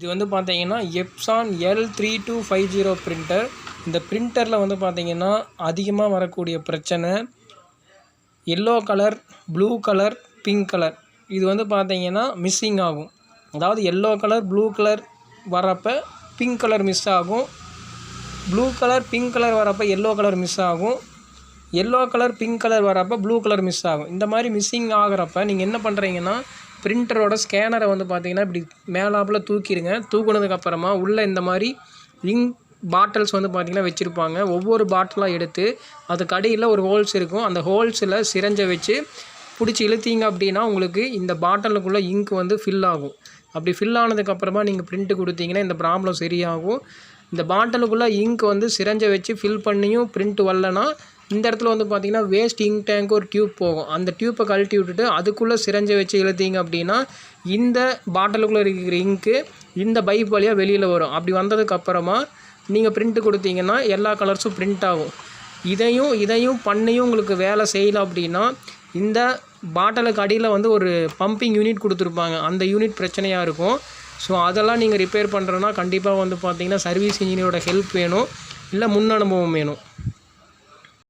இது வந்து பார்த்தீங்கன்னா எப்சான் L3250 பிரிண்டர். இந்த பிரிண்டரில் வந்து பார்த்தீங்கன்னா அதிகமாக வரக்கூடிய பிரச்சனை yellow colour, blue colour, pink colour. இது வந்து பார்த்தீங்கன்னா மிஸ்ஸிங் ஆகும். அதாவது எல்லோ கலர், ப்ளூ கலர் வரப்போ பிங்க் கலர் மிஸ் ஆகும். ப்ளூ கலர், பிங்க் கலர் வரப்போ எல்லோ கலர் மிஸ் ஆகும். எல்லோ கலர், பிங்க் கலர் வரப்போ ப்ளூ கலர் மிஸ் ஆகும். இந்த மாதிரி மிஸ்ஸிங் ஆகிறப்ப நீங்கள் என்ன பண்ணுறீங்கன்னா, பிரிண்டரோட ஸ்கேனரை வந்து பார்த்தீங்கன்னா இப்படி மேலாப்பில் தூக்கிடுங்க. தூக்குனதுக்கப்புறமா உள்ளே இந்த மாதிரி இங்க் பாட்டில்ஸ் வந்து பார்த்திங்கன்னா வச்சுருப்பாங்க. ஒவ்வொரு பாட்டிலாக எடுத்து அதுக்கு அடியில் ஒரு ஹோல்ஸ் இருக்கும். அந்த ஹோல்ஸில் சிரஞ்சை வச்சு பிடிச்சி இழுத்தீங்க அப்படின்னா உங்களுக்கு இந்த பாட்டிலுக்குள்ளே இங்க் வந்து ஃபில் ஆகும். அப்படி ஃபில் ஆனதுக்கப்புறமா நீங்கள் பிரிண்ட்டு கொடுத்தீங்கன்னா இந்த ப்ராப்ளம் சரியாகும். இந்த பாட்டிலுக்குள்ளே இங்க் வந்து சிரஞ்சை வச்சு ஃபில் பண்ணியும் பிரிண்ட் வரலன்னா இந்த இடத்துல வந்து பார்த்திங்கன்னா வேஸ்ட் இங்க் டேங்க் ஒரு டியூப் போகும். அந்த டியூப்பை கழட்டி விட்டுட்டு அதுக்குள்ளே சிரஞ்சை வச்சு இழுத்தீங்க அப்படின்னா இந்த பாட்டிலுக்குள்ளே இருக்கிற இங்க்கு இந்த பைப் வழியாக வெளியில் வரும். அப்படி வந்ததுக்கப்புறமா நீங்கள் பிரிண்ட்டு கொடுத்தீங்கன்னா எல்லா கலர்ஸும் பிரிண்ட் ஆகும். இதையும் பண்ணியும் உங்களுக்கு வேலை செய்யலை அப்படின்னா இந்த பாட்டிலுக்கு அடியில் வந்து ஒரு பம்பிங் யூனிட் கொடுத்துருப்பாங்க. அந்த யூனிட் பிரச்சனையாக இருக்கும். ஸோ அதெல்லாம் நீங்கள் ரிப்பேர் பண்ணுறோன்னா கண்டிப்பாக வந்து பார்த்திங்கன்னா சர்வீஸ் இன்ஜினியரோட ஹெல்ப் வேணும், இல்லை முன் அனுபவம் வேணும்.